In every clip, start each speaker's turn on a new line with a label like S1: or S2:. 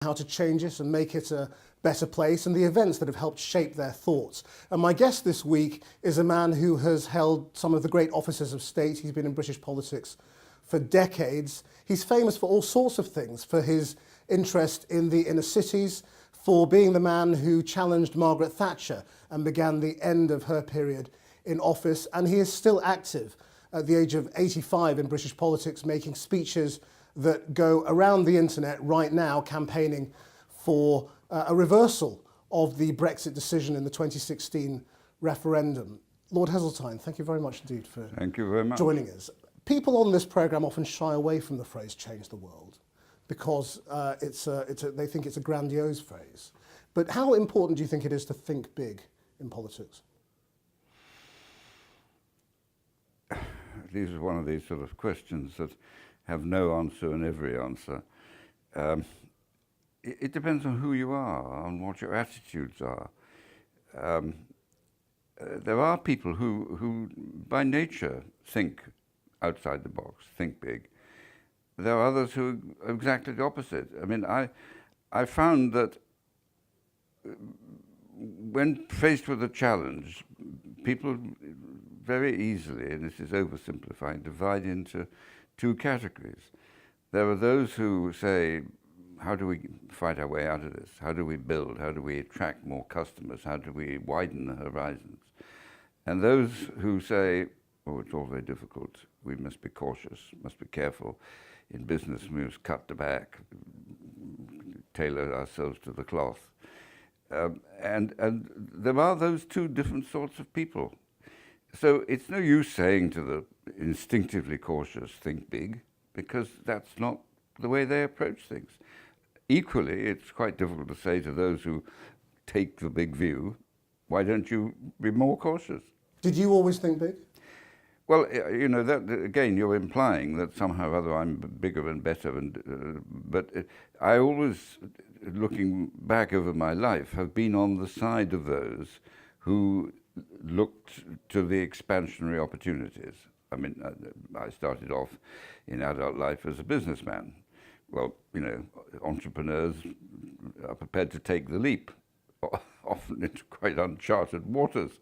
S1: how to change it and make it a better place, and the events that have helped shape their thoughts. And my guest this week is a man who has held some of the great offices of state. He's been in British politics for decades. He's famous for all sorts of things, for his interest in the inner cities, for being the man who challenged Margaret Thatcher and began the end of her period in office. And he is still active at the age of 85 in British politics, making speeches that go around the internet right now, campaigning for a reversal of the Brexit decision in the 2016 referendum. Lord Heseltine, thank you very much indeed for joining us. People on this programme often shy away from the phrase "change the world" because they think it's a grandiose phrase. But how important do you think it is to think big in politics?
S2: These are one of these sort of questions that have no answer and every answer. It depends on who you are, on what your attitudes are. There are people who by nature think outside the box, think big. There are others who are exactly the opposite. I mean, I found that when faced with a challenge, people very easily, and this is oversimplifying, divide into two categories. There are those who say, how do we fight our way out of this? How do we build? How do we attract more customers? How do we widen the horizons? And those who say, oh, it's all very difficult. We must be cautious, must be careful. In business, we must cut the back, tailor ourselves to the cloth. And there are those two different sorts of people. So it's no use saying to the instinctively cautious, think big, because that's not the way they approach things. Equally, it's quite difficult to say to those who take the big view, why don't you be more cautious?
S1: Did you always think big?
S2: Well, you know, that again, you're implying that somehow or other I'm bigger and better, but I always, looking back over my life, have been on the side of those who looked to the expansionary opportunities. I mean, I started off in adult life as a businessman. Well, you know, entrepreneurs are prepared to take the leap, often into quite uncharted waters.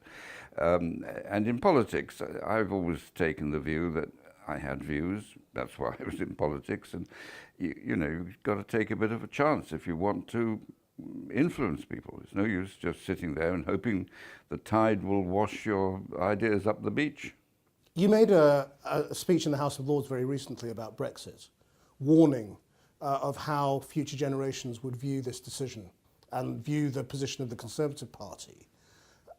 S2: And in politics, I've always taken the view that I had views. That's why I was in politics. And, you know, you've got to take a bit of a chance if you want to influence people. It's no use just sitting there and hoping the tide will wash your ideas up the beach.
S1: You made a speech in the House of Lords very recently about Brexit, warning of how future generations would view this decision and view the position of the Conservative Party.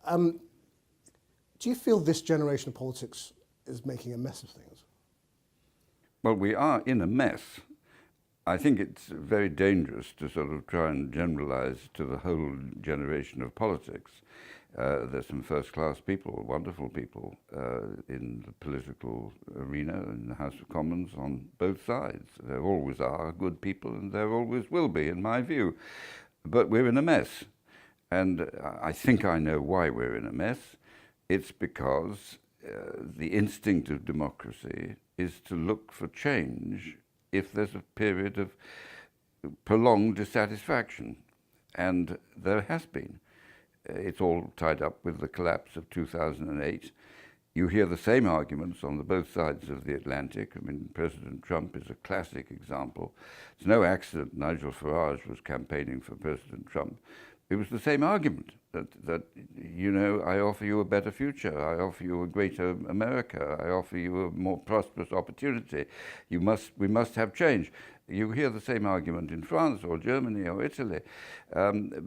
S1: Do you feel this generation of politics is making a mess of things?
S2: Well, we are in a mess. I think it's very dangerous to sort of try and generalize to the whole generation of politics. There's some first-class people, wonderful people in the political arena, in the House of Commons, on both sides. There always are good people, and there always will be, in my view. But we're in a mess. And I think I know why we're in a mess. It's because the instinct of democracy is to look for change if there's a period of prolonged dissatisfaction. And there has been. It's all tied up with the collapse of 2008. You hear the same arguments on both sides of the Atlantic. I mean, President Trump is a classic example. It's no accident Nigel Farage was campaigning for President Trump. It was the same argument that, you know, I offer you a better future, I offer you a greater America, I offer you a more prosperous opportunity. We must have change. You hear the same argument in France or Germany or Italy,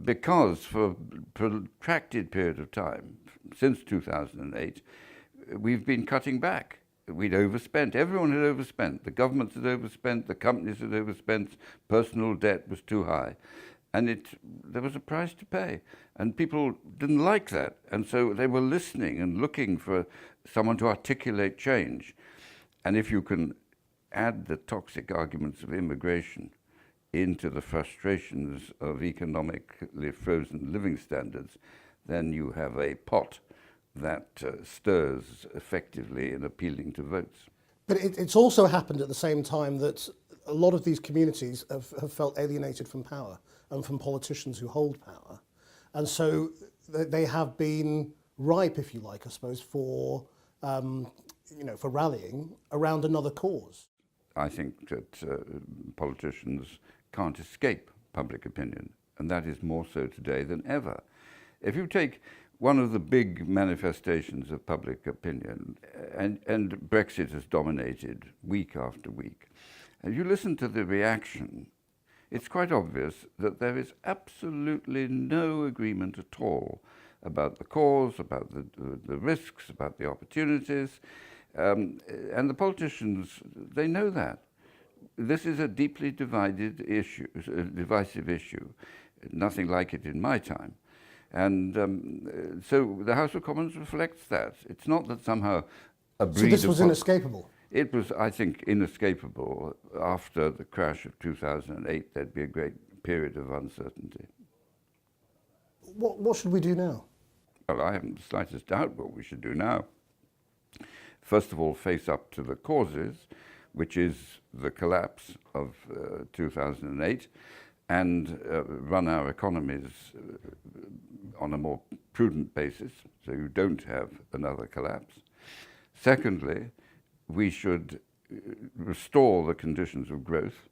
S2: because for a protracted period of time, since 2008, we've been cutting back. We'd overspent. Everyone had overspent. The governments had overspent. The companies had overspent. Personal debt was too high. And there was a price to pay. And people didn't like that. And so they were listening and looking for someone to articulate change. And if you can add the toxic arguments of immigration into the frustrations of economically frozen living standards, then you have a pot that stirs effectively in appealing to votes.
S1: But it's also happened at the same time that a lot of these communities have felt alienated from power and from politicians who hold power. And so they have been ripe, if you like, I suppose, for rallying around another cause.
S2: I think that politicians can't escape public opinion, and that is more so today than ever. If you take one of the big manifestations of public opinion, and Brexit has dominated week after week, if you listen to the reaction, it's quite obvious that there is absolutely no agreement at all about the cause, about the risks, about the opportunities, and the politicians, they know that. This is a deeply divided issue, a divisive issue, nothing like it in my time. And so the House of Commons reflects that. It's not that somehow a breed
S1: So this was inescapable?
S2: It was, I think, inescapable. After the crash of 2008, there'd be a great period of uncertainty.
S1: What should we do now?
S2: Well, I haven't the slightest doubt what we should do now. First of all, face up to the causes, which is the collapse of 2008, and run our economies on a more prudent basis, so you don't have another collapse. Secondly, we should restore the conditions of growth,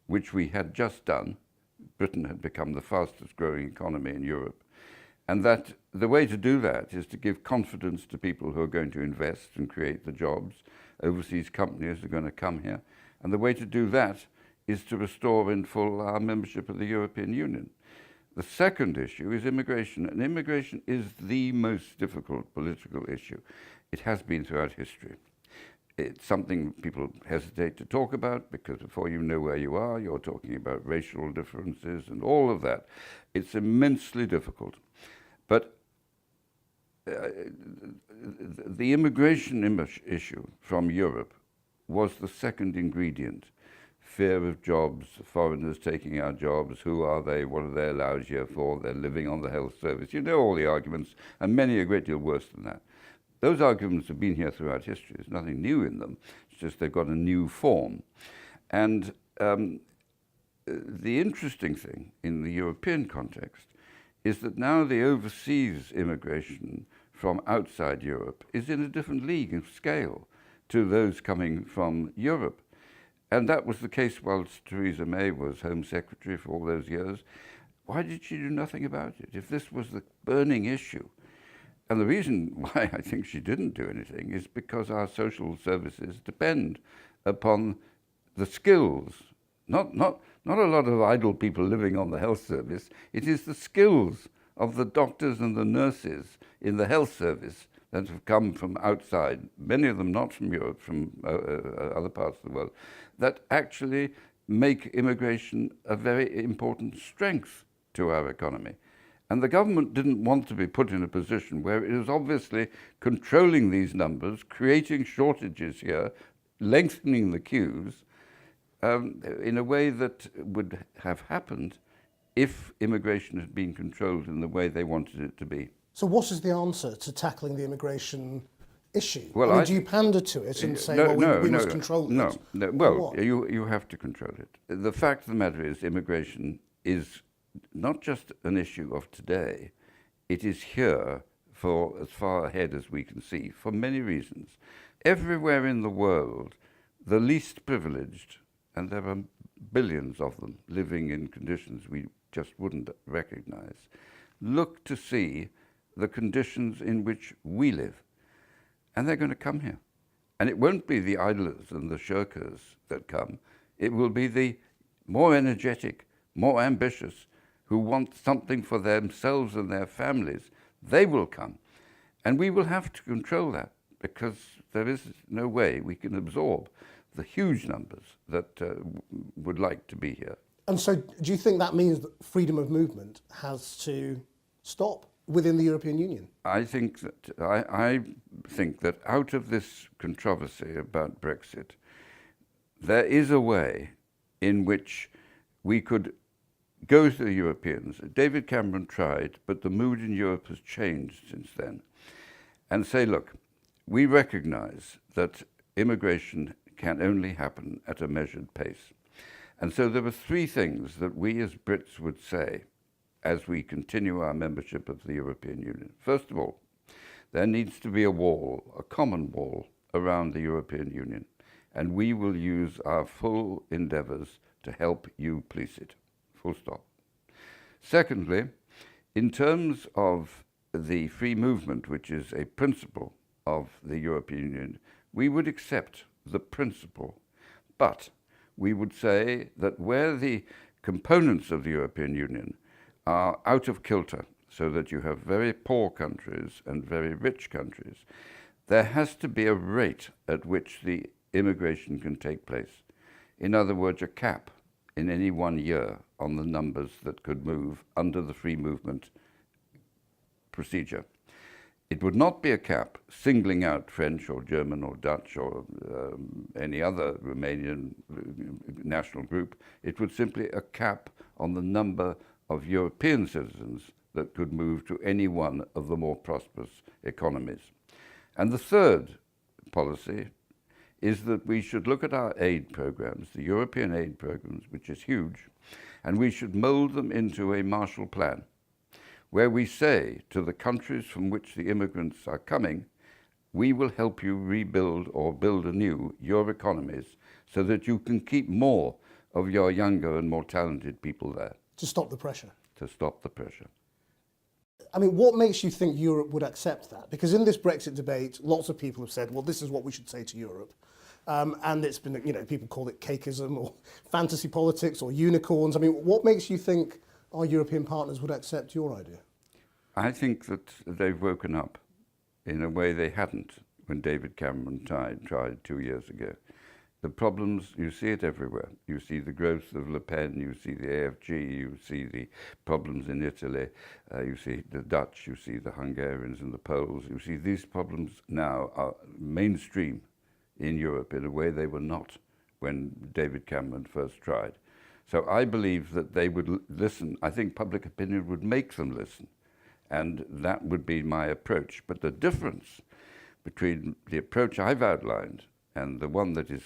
S2: which we had just done. Britain had become the fastest growing economy in Europe. And that the way to do that is to give confidence to people who are going to invest and create the jobs. Overseas companies are going to come here. And the way to do that is to restore in full our membership of the European Union. The second issue is immigration, and immigration is the most difficult political issue. It has been throughout history. It's something people hesitate to talk about because before you know where you are, you're talking about racial differences and all of that. It's immensely difficult. But the immigration issue from Europe was the second ingredient. Fear of jobs, foreigners taking our jobs, who are they, what are they allowed here for, they're living on the health service. You know all the arguments, and many a great deal worse than that. Those arguments have been here throughout history. There's nothing new in them. It's just they've got a new form. And the interesting thing in the European context is that now the overseas immigration from outside Europe is in a different league of scale to those coming from Europe. And that was the case whilst Theresa May was Home Secretary for all those years. Why did she do nothing about it if this was the burning issue? And the reason why I think she didn't do anything is because our social services depend upon the skills, not a lot of idle people living on the health service. It is the skills of the doctors and the nurses in the health service that have come from outside, many of them not from Europe, from other parts of the world, that actually make immigration a very important strength to our economy. And the government didn't want to be put in a position where it was obviously controlling these numbers, creating shortages here, lengthening the queues, in a way that would have happened if immigration had been controlled in the way they wanted it to be.
S1: So what is the answer to tackling the immigration issue?
S2: Well,
S1: do you pander to it and say, we must control it?
S2: No. Well, you have to control it. The fact of the matter is immigration is not just an issue of today. It is here for as far ahead as we can see, for many reasons. Everywhere in the world, the least privileged, and there are billions of them living in conditions we just wouldn't recognize, look to see the conditions in which we live. And they're going to come here. And it won't be the idlers and the shirkers that come. It will be the more energetic, more ambitious, who want something for themselves and their families. They will come. And we will have to control that because there is no way we can absorb the huge numbers that would like to be here.
S1: And so do you think that means that freedom of movement has to stop within the European Union?
S2: I think that out of this controversy about Brexit, there is a way in which we could go to the Europeans. David Cameron tried, but the mood in Europe has changed since then, and say, look, we recognize that immigration can only happen at a measured pace. And so there were three things that we as Brits would say as we continue our membership of the European Union. First of all, there needs to be a wall, a common wall, around the European Union, and we will use our full endeavours to help you police it. Full stop. Secondly, in terms of the free movement, which is a principle of the European Union, we would accept the principle, but we would say that where the components of the European Union are out of kilter, so that you have very poor countries and very rich countries, there has to be a rate at which the immigration can take place. In other words, a cap in any 1 year on the numbers that could move under the free movement procedure. It would not be a cap singling out French or German or Dutch or any other Romanian national group. It would simply a cap on the number of European citizens that could move to any one of the more prosperous economies. And the third policy is that we should look at our aid programs, the European aid programs, which is huge, and we should mold them into a Marshall Plan, where we say to the countries from which the immigrants are coming, we will help you rebuild or build anew your economies so that you can keep more of your younger and more talented people there.
S1: To stop the pressure.
S2: To stop the pressure.
S1: I mean, what makes you think Europe would accept that? Because in this Brexit debate, lots of people have said, well, this is what we should say to Europe. And it's been, people call it cakeism or fantasy politics or unicorns. I mean, what makes you think our European partners would accept your idea?
S2: I think that they've woken up in a way they hadn't when David Cameron tried 2 years ago. The problems, you see it everywhere. You see the growth of Le Pen, you see the AFG, you see the problems in Italy, you see the Dutch, you see the Hungarians and the Poles. You see these problems now are mainstream in Europe in a way they were not when David Cameron first tried. So I believe that they would listen. I think public opinion would make them listen. And that would be my approach. But the difference between the approach I've outlined and the one that is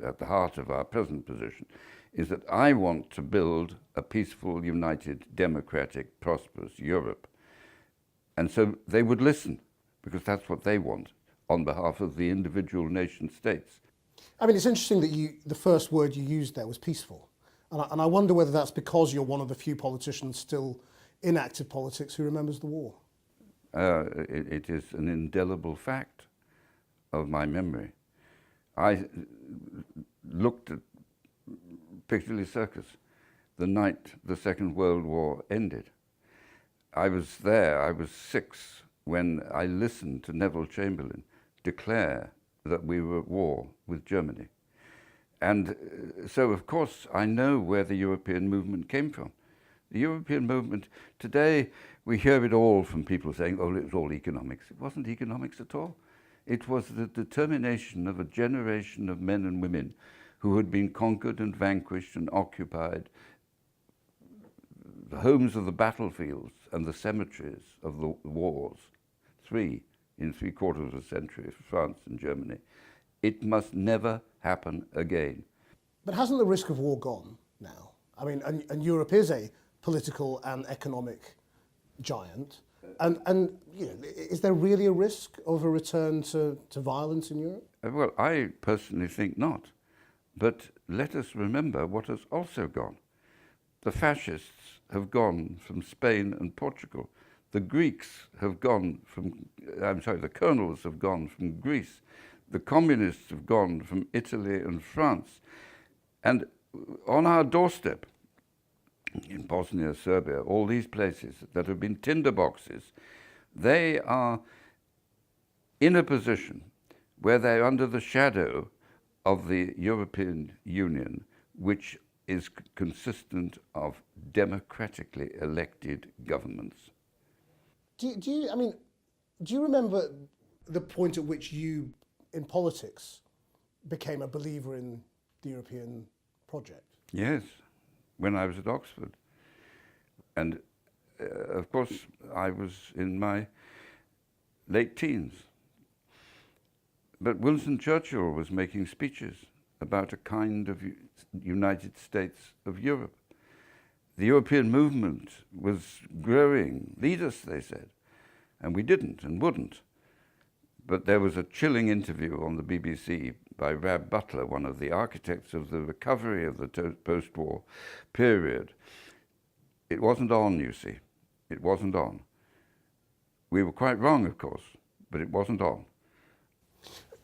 S2: at the heart of our present position is that I want to build a peaceful, united, democratic, prosperous Europe. And so they would listen, because that's what they want, on behalf of the individual nation states.
S1: I mean, it's interesting that the first word you used there was peaceful. And I wonder whether that's because you're one of the few politicians still in active politics who remembers the war.
S2: It is an indelible fact of my memory. I looked at Piccadilly Circus the night the Second World War ended. I was there, I was 6, when I listened to Neville Chamberlain declare that we were at war with Germany. And so, of course, I know where the European movement came from. The European movement, today we hear it all from people saying, oh, it was all economics. It wasn't economics at all. It was the determination of a generation of men and women who had been conquered and vanquished and occupied the homes of the battlefields and the cemeteries of the wars, 3 in 3/4 of a century for France and Germany. It must never happen again.
S1: But hasn't the risk of war gone now? I mean, and Europe is a political and economic giant. And is there really a risk of a return to violence in Europe?
S2: Well, I personally think not. But let us remember what has also gone. The fascists have gone from Spain and Portugal. The Greeks have gone from, the colonels have gone from Greece. The communists have gone from Italy and France. And on our doorstep, in Bosnia, Serbia, all these places that have been tinderboxes, they are in a position where they're under the shadow of the European Union, which is consistent of democratically elected governments.
S1: Do you remember the point at which you, in politics, became a believer in the European project?
S2: Yes, when I was at Oxford. And of course, I was in my late teens. But Winston Churchill was making speeches about a kind of United States of Europe. The European movement was growing. Lead us, they said. And we didn't and wouldn't. But there was a chilling interview on the BBC by Rab Butler, one of the architects of the recovery of the post-war period. It wasn't on, you see. It wasn't on. We were quite wrong, of course, but it wasn't on.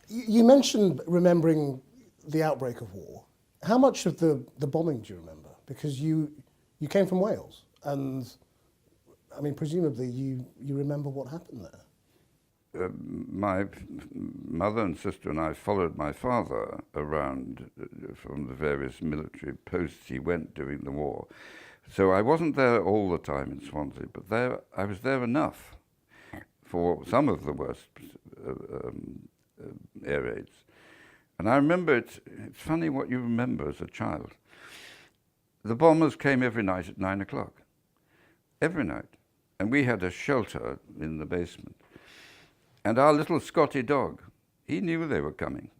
S1: You mentioned remembering the outbreak of war. How much of the bombing do you remember? Because you came from Wales, and I mean, presumably you remember what happened there.
S2: My mother and sister and I followed my father around from the various military posts he went during the war. So I wasn't there all the time in Swansea, but I was there enough for some of the worst air raids. And I remember it's funny what you remember as a child. The bombers came every night at 9 o'clock, every night. And we had a shelter in the basement. And our little Scotty dog, he knew they were coming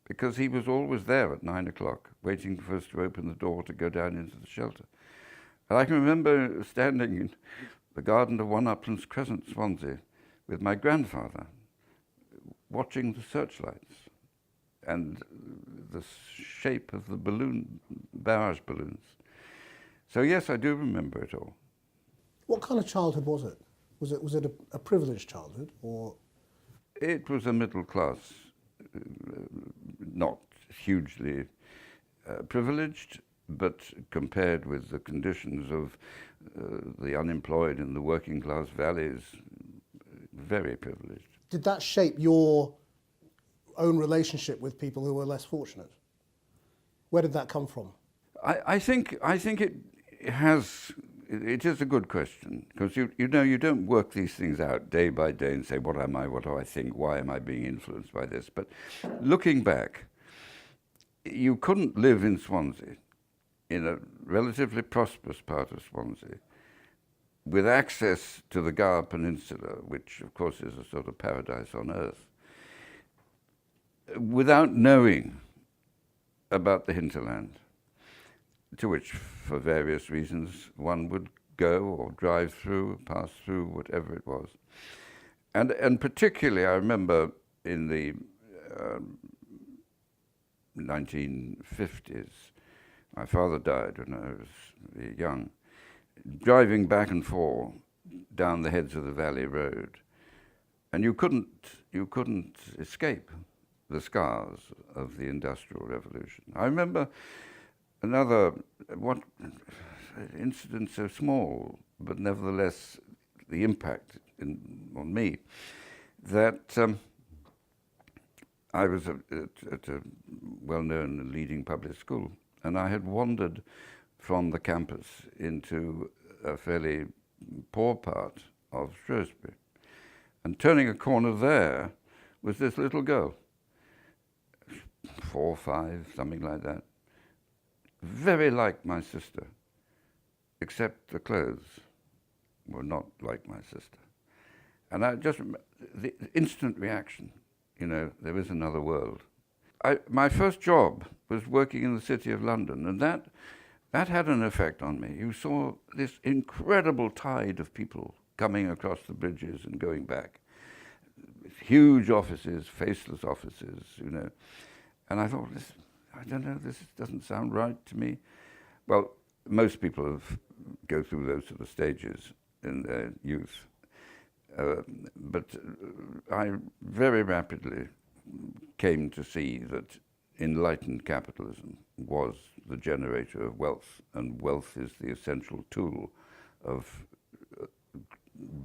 S2: because he was always there at 9 o'clock, waiting for us to open the door to go down into the shelter. And I can remember standing in the garden of One Uplands Crescent, Swansea, with my grandfather, watching the searchlights and the shape of the barrage balloons. So yes, I do remember it all.
S1: What kind of childhood was it? Was it a privileged childhood, or?
S2: It was a middle class, not hugely privileged, but compared with the conditions of the unemployed in the working class valleys, very privileged.
S1: Did that shape your own relationship with people who were less fortunate? Where did that come from?
S2: I think it has. It is a good question, because you know you don't work these things out day by day and say, what am I, what do I think, why am I being influenced by this? But looking back, you couldn't live in Swansea, in a relatively prosperous part of Swansea, with access to the Gower Peninsula, which of course is a sort of paradise on earth, without knowing about the hinterland, to which, for various reasons, one would go or drive through, pass through, whatever it was. And particularly, I remember in the 1950s, my father died when I was very young, driving back and forth down the Heads of the Valley Road, and you couldn't escape the scars of the Industrial Revolution. I remember another incident so small, but nevertheless the impact on me, that I was at a well-known and leading public school, and I had wandered from the campus into a fairly poor part of Shrewsbury. And turning a corner there was this little girl, 4 or 5, something like that, very like my sister, except the clothes were not like my sister. And I just, the instant reaction, you know, there is another world. My first job was working in the City of London, and that had an effect on me. You saw this incredible tide of people coming across the bridges and going back. Huge offices, faceless offices, you know. And I thought, I don't know, this doesn't sound right to me. Well, most people go through those sort of stages in their youth. But I very rapidly came to see that enlightened capitalism was the generator of wealth, and wealth is the essential tool of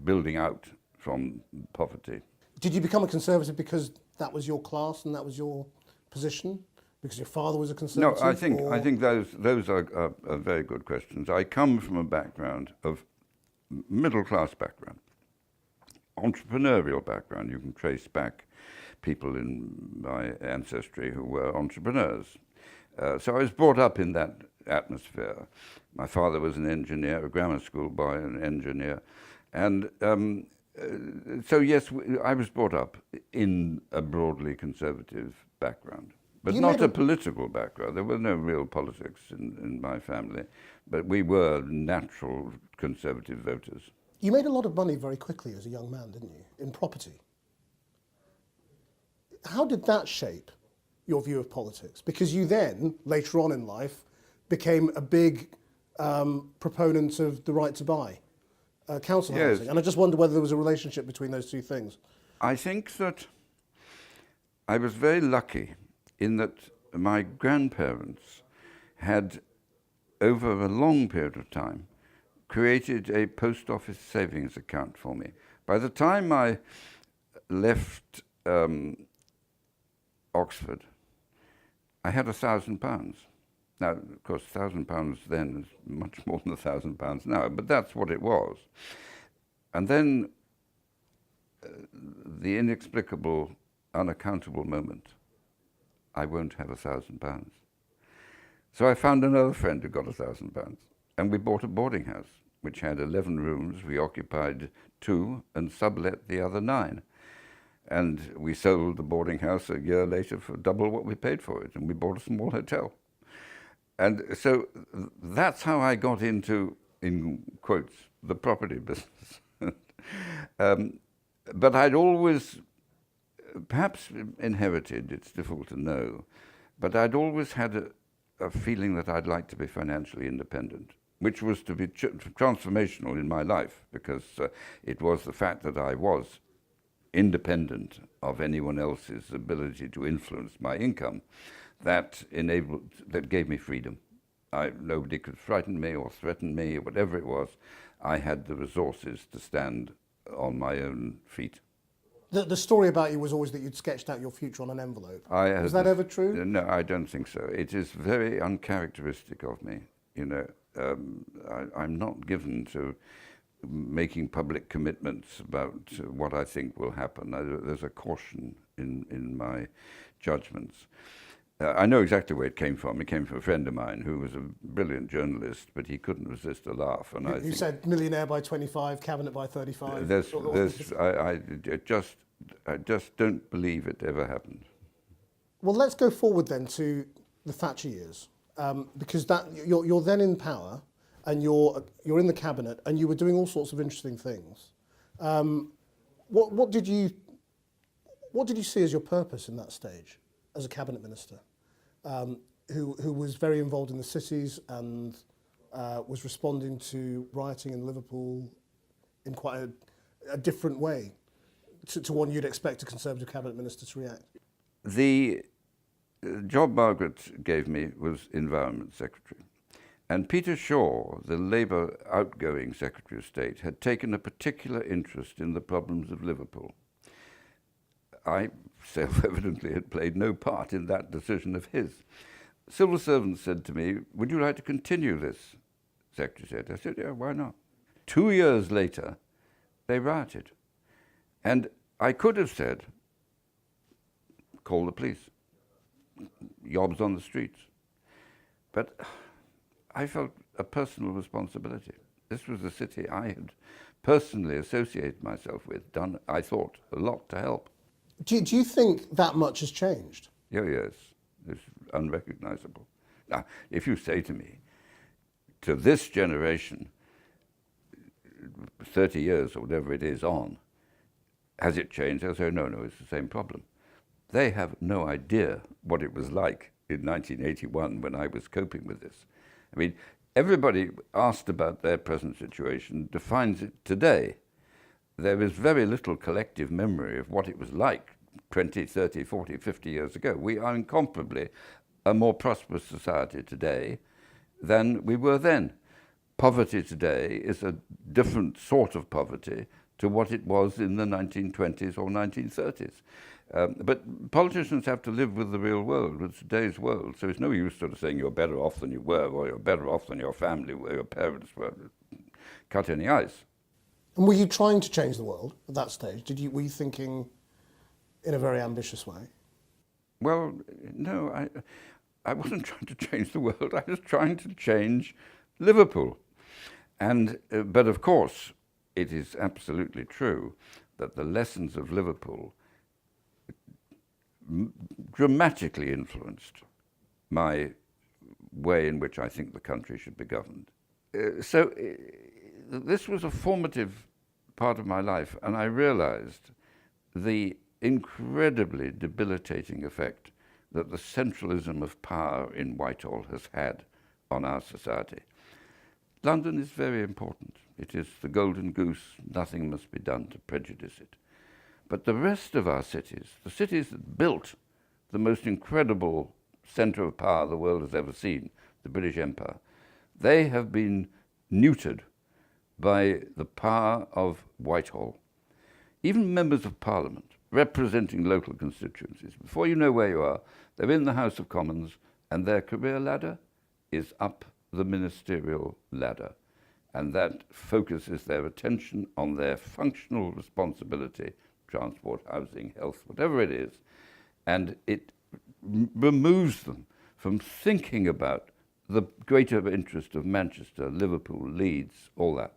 S2: building out from poverty.
S1: Did you become a conservative because that was your class and that was your position? Because your father was a conservative?
S2: No, I think those are very good questions. I come from a background of middle-class background, entrepreneurial background. You can trace back people in my ancestry who were entrepreneurs. So I was brought up in that atmosphere. My father was an engineer, a grammar school boy, an engineer. And so yes, I was brought up in a broadly conservative background. but
S1: You
S2: not
S1: made
S2: a political background. There were no real politics in my family, but we were natural conservative voters.
S1: You made a lot of money very quickly as a young man, didn't you, in property? How did that shape your view of politics? Because you then, later on in life, became a big proponent of the right to buy council
S2: Yes.
S1: housing. And I just wonder whether there was a relationship between those two things.
S2: I think that I was very lucky in that my grandparents had, over a long period of time, created a post office savings account for me. By the time I left Oxford, I had £1,000. Now, of course, £1,000 then is much more than £1,000 now, but that's what it was. And then the inexplicable, unaccountable moment, I won't have £1,000. So I found another friend who got £1,000, and we bought a boarding house, which had 11 rooms. We occupied 2 and sublet the other 9. And we sold the boarding house a year later for double what we paid for it, and we bought a small hotel. And so that's how I got into, in quotes, the property business. But I'd always, perhaps inherited, it's difficult to know, but I'd always had a feeling that I'd like to be financially independent, which was to be transformational in my life, because it was the fact that I was independent of anyone else's ability to influence my income that gave me freedom. Nobody could frighten me or threaten me or whatever it was. I had the resources to stand on my own feet.
S1: The story about you was always that you'd sketched out your future on an envelope. Is that ever true?
S2: No, I don't think so. It is very uncharacteristic of me. You know, I'm not given to making public commitments about what I think will happen. There's a caution in my judgments. I know exactly where it came from. It came from a friend of mine who was a brilliant journalist, but he couldn't resist a laugh. And
S1: You said millionaire by 25, cabinet by 35.
S2: I just don't believe it ever happened.
S1: Well, let's go forward then to the Thatcher years, because you're then in power, and you're in the cabinet, and you were doing all sorts of interesting things. What did you see as your purpose in that stage as a cabinet minister, who was very involved in the cities and was responding to rioting in Liverpool in quite a different way to one you'd expect a Conservative cabinet minister to react?
S2: The job Margaret gave me was Environment Secretary. And Peter Shaw, the Labour outgoing Secretary of State, had taken a particular interest in the problems of Liverpool. I self-evidently had played no part in that decision of his. Civil servants said to me, "Would you like to continue this?" Secretary said. I said, "Yeah, why not?" 2 years later, they rioted. And I could have said, "Call the police. Yobs on the streets." But I felt a personal responsibility. This was a city I had personally associated myself with, done, I thought, a lot to help.
S1: Do you think that much has changed?
S2: Yeah, yes, it's unrecognizable. Now, if you say to me, to this generation, 30 years or whatever it is on, has it changed? I'll say, no, it's the same problem. They have no idea what it was like in 1981 when I was coping with this. I mean, everybody asked about their present situation defines it today. There is very little collective memory of what it was like 20, 30, 40, 50 years ago. We are incomparably a more prosperous society today than we were then. Poverty today is a different sort of poverty to what it was in the 1920s or 1930s. But politicians have to live with the real world, with today's world. So it's no use sort of saying you're better off than you were, or you're better off than your family, where your parents were. Cut any ice.
S1: And were you trying to change the world at that stage? Were you thinking in a very ambitious way?
S2: Well, no, I wasn't trying to change the world. I was trying to change Liverpool. And but of course, it is absolutely true that the lessons of Liverpool dramatically influenced my way in which I think the country should be governed. This was a formative part of my life, and I realized the incredibly debilitating effect that the centralism of power in Whitehall has had on our society. London is very important. It is the golden goose. Nothing must be done to prejudice it. But the rest of our cities, the cities that built the most incredible centre of power the world has ever seen, the British Empire, they have been neutered by the power of Whitehall. Even members of Parliament representing local constituencies, before you know where you are, they're in the House of Commons and their career ladder is up the ministerial ladder. And that focuses their attention on their functional responsibility, transport, housing, health, whatever it is, and it removes them from thinking about the greater interest of Manchester, Liverpool, Leeds, all that.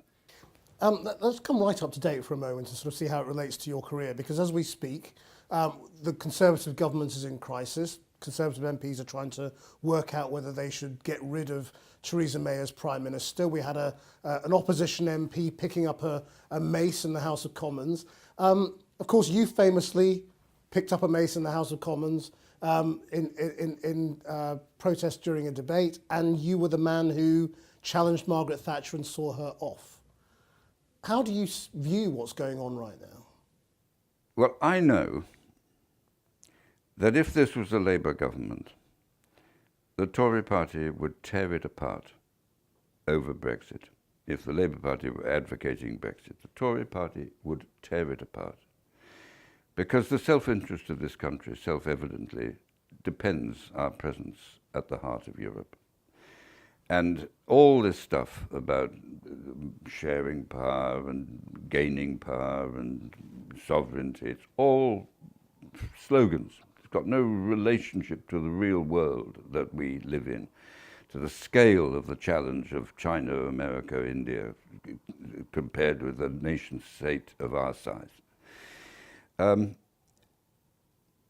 S1: Let's come right up to date for a moment and sort of see how it relates to your career, because as we speak, the Conservative government is in crisis. Conservative MPs are trying to work out whether they should get rid of Theresa May as Prime Minister. We had an opposition MP picking up a mace in the House of Commons. Of course, you famously picked up a mace in the House of Commons in protest during a debate, and you were the man who challenged Margaret Thatcher and saw her off. How do you view what's going on right now?
S2: Well, I know that if this was a Labour government, the Tory party would tear it apart over Brexit. If the Labour Party were advocating Brexit, the Tory party would tear it apart. Because the self-interest of this country, self-evidently, depends our presence at the heart of Europe. And all this stuff about sharing power and gaining power and sovereignty, it's all slogans. It's got no relationship to the real world that we live in, to the scale of the challenge of China, America, India, compared with a nation state of our size.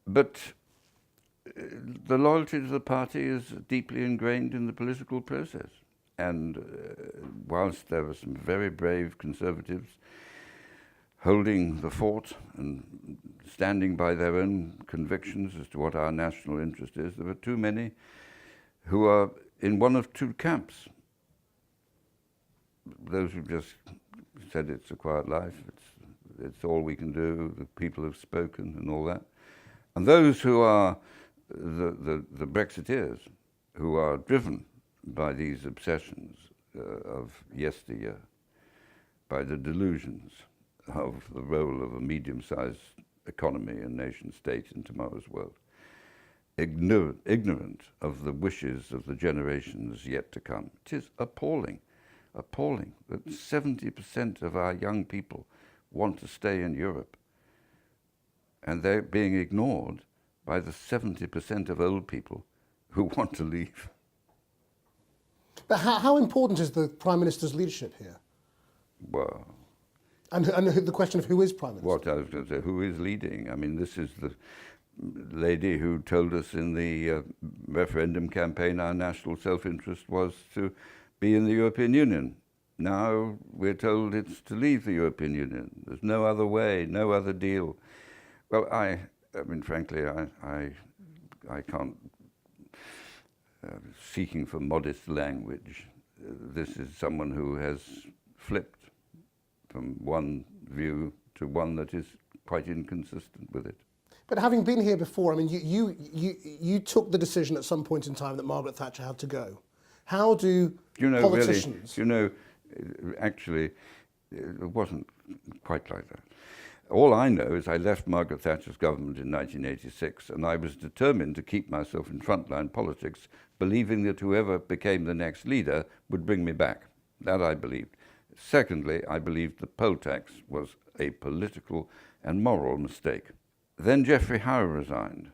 S2: But the loyalty to the party is deeply ingrained in the political process. And whilst there are some very brave Conservatives holding the fort and standing by their own convictions as to what our national interest is, there are too many who are in one of two camps. Those who just said it's a quiet life, it's all we can do, the people have spoken and all that. And those who are the Brexiteers, who are driven by these obsessions of yesteryear, by the delusions of the role of a medium-sized economy and nation-state in tomorrow's world, ignorant of the wishes of the generations yet to come. It is appalling that 70% of our young people want to stay in Europe, and they're being ignored by the 70% of old people who want to leave.
S1: But how important is the Prime Minister's leadership here?
S2: Well,
S1: and the question of who is Prime Minister?
S2: What I was going to say, who is leading? I mean, this is the lady who told us in the referendum campaign our national self-interest was to be in the European Union. Now we're told it's to leave the European Union. There's no other way, no other deal. Well, I mean, frankly, I can't, seeking for modest language, this is someone who has flipped from one view to one that is quite inconsistent with it.
S1: But having been here before, I mean, you took the decision at some point in time that Margaret Thatcher had to go. How do politicians...
S2: Really, actually, it wasn't quite like that. All I know is I left Margaret Thatcher's government in 1986, and I was determined to keep myself in frontline politics, believing that whoever became the next leader would bring me back. That I believed. Secondly, I believed the poll tax was a political and moral mistake. Then Geoffrey Howe resigned.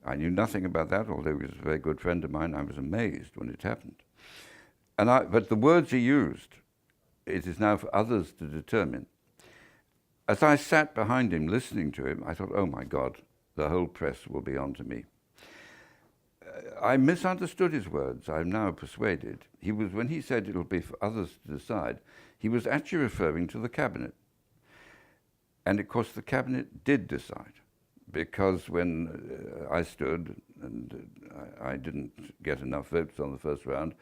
S2: I knew nothing about that, although he was a very good friend of mine. I was amazed when it happened. But the words he used, it is now for others to determine. As I sat behind him listening to him, I thought, oh my God, the whole press will be onto me. I misunderstood his words. I'm now persuaded. When he said it'll be for others to decide, he was actually referring to the cabinet. And of course the cabinet did decide, because when I stood and I didn't get enough votes on the first round,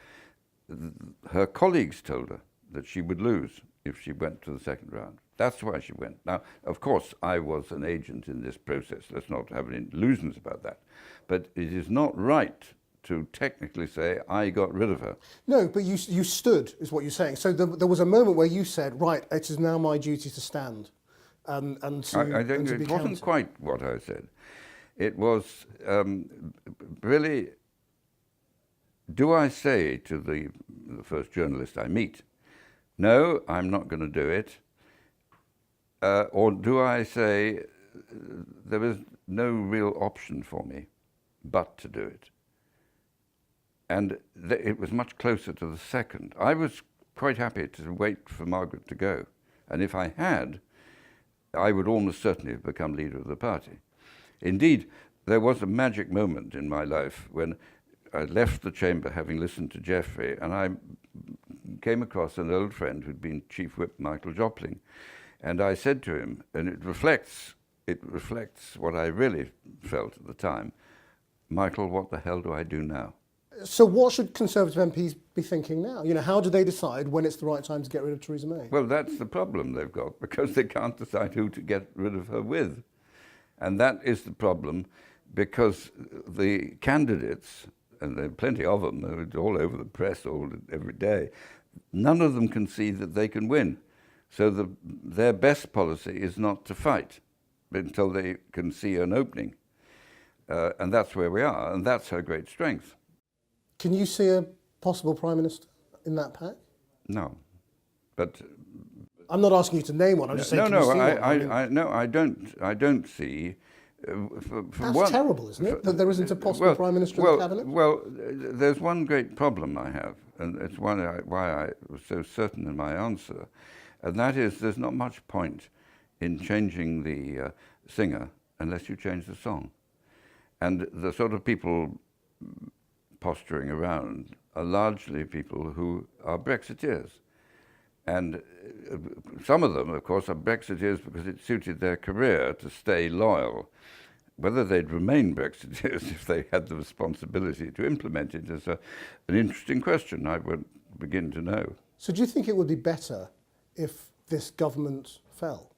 S2: her colleagues told her that she would lose if she went to the second round. That's why she went. Now, of course, I was an agent in this process. Let's not have any illusions about that. But it is not right to technically say, I got rid of her.
S1: No, but you stood, is what you're saying. So there was a moment where you said, right, it is now my duty to stand. And to,
S2: I think it wasn't quite what I said. It was really, do I say to the first journalist I meet, no, I'm not going to do it? Or do I say, there is no real option for me but to do it? And it was much closer to the second. I was quite happy to wait for Margaret to go. And if I had, I would almost certainly have become leader of the party. Indeed, there was a magic moment in my life when I left the chamber having listened to Geoffrey, and I came across an old friend who'd been Chief Whip Michael Jopling. And I said to him, and it reflects what I really felt at the time, Michael, what the hell do I do now?
S1: So what should Conservative MPs be thinking now? You know, how do they decide when it's the right time to get rid of Theresa May?
S2: Well, that's the problem they've got, because they can't decide who to get rid of her with. And that is the problem, because the candidates, and there are plenty of them, they're all over the press every day, none of them can see that they can win. So their best policy is not to fight until they can see an opening. And that's where we are, and that's her great strength.
S1: Can you see a possible Prime Minister in that pack?
S2: No, but
S1: I'm not asking you to name one. I'm just saying.
S2: I don't see.
S1: That's terrible, isn't it? That there isn't a possible Prime Minister in the cabinet.
S2: Well, there's one great problem I have, and it's why I was so certain in my answer, and that is there's not much point in changing the singer unless you change the song, and the sort of people posturing around are largely people who are Brexiteers. And some of them, of course, are Brexiteers because it suited their career to stay loyal. Whether they'd remain Brexiteers if they had the responsibility to implement it is an interesting question. I would begin to know.
S1: So do you think it would be better if this government fell?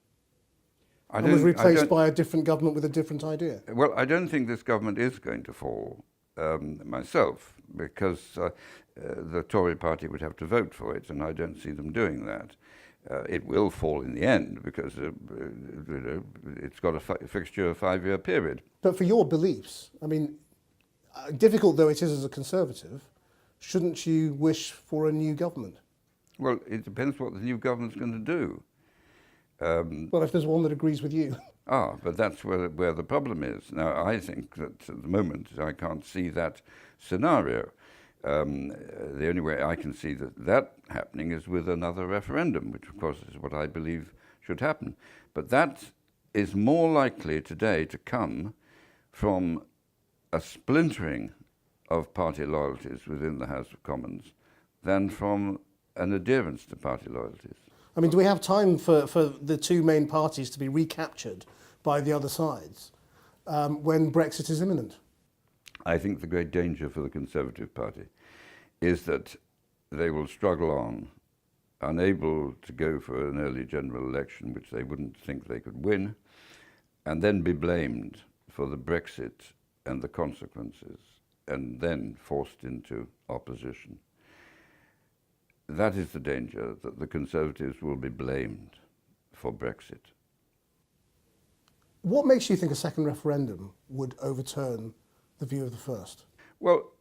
S1: And was replaced by a different government with a different idea?
S2: Well, I don't think this government is going to fall. Myself, because the Tory party would have to vote for it, and I don't see them doing that. It will fall in the end because it's got a fixture of a 5-year period.
S1: But for your beliefs, I mean, difficult though it is as a Conservative, shouldn't you wish for a new government?
S2: Well, it depends what the new government's going to do.
S1: Well, if there's one that agrees with you.
S2: But that's where the problem is. Now, I think that at the moment I can't see that scenario. The only way I can see that happening is with another referendum, which of course is what I believe should happen. But that is more likely today to come from a splintering of party loyalties within the House of Commons than from an adherence to party loyalties.
S1: I mean, do we have time for the two main parties to be recaptured by the other sides when Brexit is imminent?
S2: I think the great danger for the Conservative Party is that they will struggle on, unable to go for an early general election, which they wouldn't think they could win, and then be blamed for the Brexit and the consequences, and then forced into opposition. That is the danger, that the Conservatives will be blamed for Brexit.
S1: What makes you think a second referendum would overturn the view of the first?
S2: Well,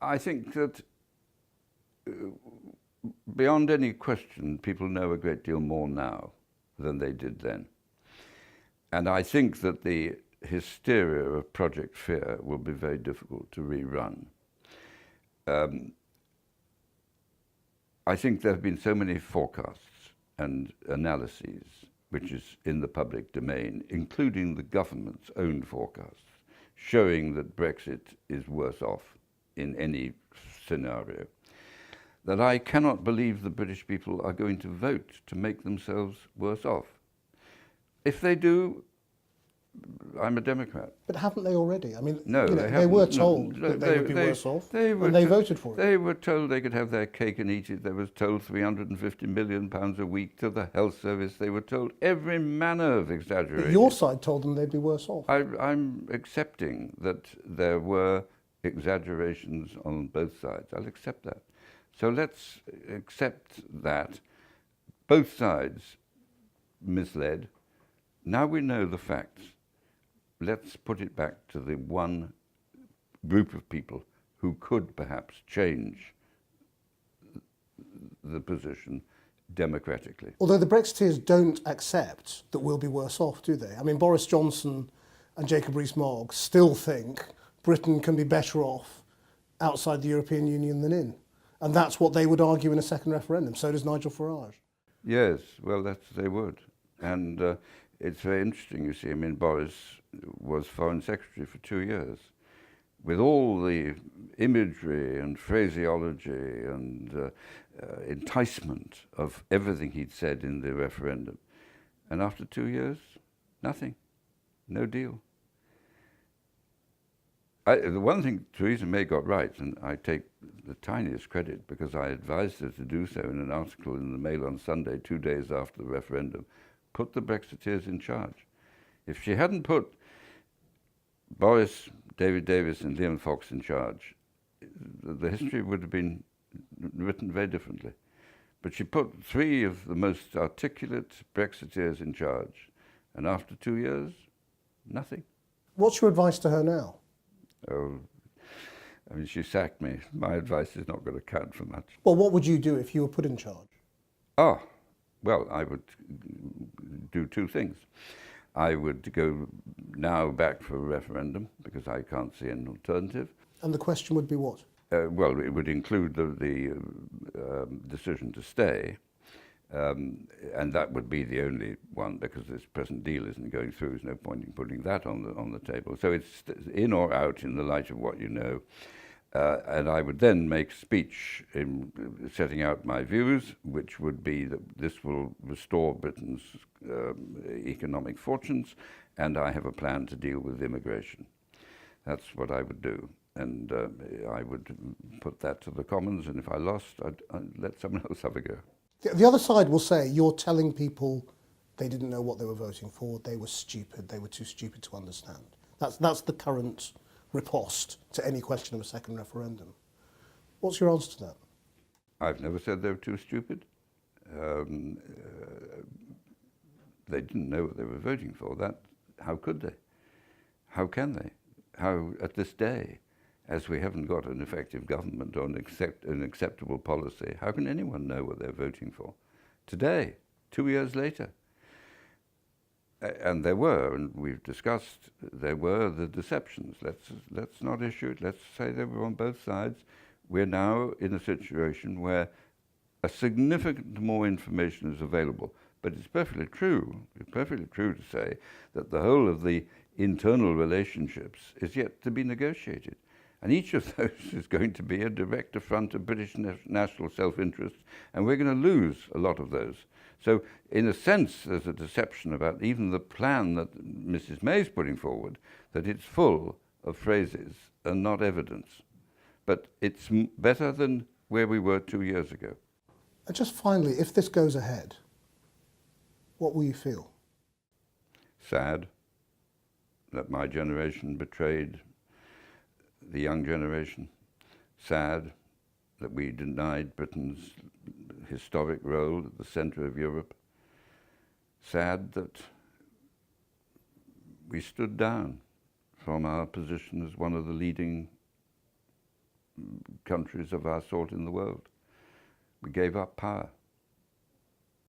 S2: I think that beyond any question, people know a great deal more now than they did then. And I think that the hysteria of Project Fear will be very difficult to rerun. I think there have been so many forecasts and analyses which is in the public domain, including the government's own forecasts, showing that Brexit is worse off in any scenario, that I cannot believe the British people are going to vote to make themselves worse off. If they do, I'm a Democrat.
S1: But haven't they already? I mean,
S2: no,
S1: they were told that they would be worse off, and they voted for it.
S2: They were told they could have their cake and eat it. They were told £350 million a week to the health service. They were told every manner of exaggeration.
S1: But your side told them they'd be worse off.
S2: I'm accepting that there were exaggerations on both sides. I'll accept that. So let's accept that both sides misled. Now we know the facts. Let's put it back to the one group of people who could perhaps change the position democratically.
S1: Although the Brexiteers don't accept that we'll be worse off, do they? I mean, Boris Johnson and Jacob Rees-Mogg still think Britain can be better off outside the European Union than in. And that's what they would argue in a second referendum. So does Nigel Farage.
S2: Yes, well, they would. And it's very interesting, you see. I mean, Boris was Foreign Secretary for 2 years, with all the imagery and phraseology and enticement of everything he'd said in the referendum. And after 2 years, nothing, no deal. The one thing Theresa May got right, and I take the tiniest credit because I advised her to do so in an article in the Mail on Sunday, 2 days after the referendum, put the Brexiteers in charge. If she hadn't put Boris, David Davis and Liam Fox in charge, the history would have been written very differently. But she put three of the most articulate Brexiteers in charge, and after 2 years, nothing.
S1: What's your advice to her now?
S2: Oh, I mean, she sacked me. My advice is not going to count for much.
S1: Well, what would you do if you were put in charge?
S2: Well, I would do two things. I would go now back for a referendum because I can't see an alternative.
S1: And the question would be what?
S2: Well, it would include the decision to stay, and that would be the only one because this present deal isn't going through. There's no point in putting that on the table. So it's in or out in the light of what you know. And I would then make a speech in setting out my views, which would be that this will restore Britain's economic fortunes, and I have a plan to deal with immigration. That's what I would do. And I would put that to the Commons, and if I lost, I'd let someone else have a go.
S1: The other side will say you're telling people they didn't know what they were voting for, they were stupid, they were too stupid to understand. That's the current riposte to any question of a second referendum. What's your answer to that?
S2: I've never said they were too stupid. They didn't know what they were voting for. How could they? How can they? How, at this day, as we haven't got an effective government or an acceptable policy, how can anyone know what they're voting for? Today, 2 years later. And there were, and we've discussed, there were the deceptions. Let's not issue it. Let's say they were on both sides. We're now in a situation where a significant more information is available. But it's perfectly true to say that the whole of the internal relationships is yet to be negotiated. And each of those is going to be a direct affront of British national self-interest, and we're going to lose a lot of those. So in a sense, there's a deception about even the plan that Mrs. May's putting forward, that it's full of phrases and not evidence. But it's better than where we were 2 years ago.
S1: And just finally, if this goes ahead, what will you feel?
S2: Sad that my generation betrayed the young generation. Sad that we denied Britain's historic role at the centre of Europe. Sad that we stood down from our position as one of the leading countries of our sort in the world. We gave up power.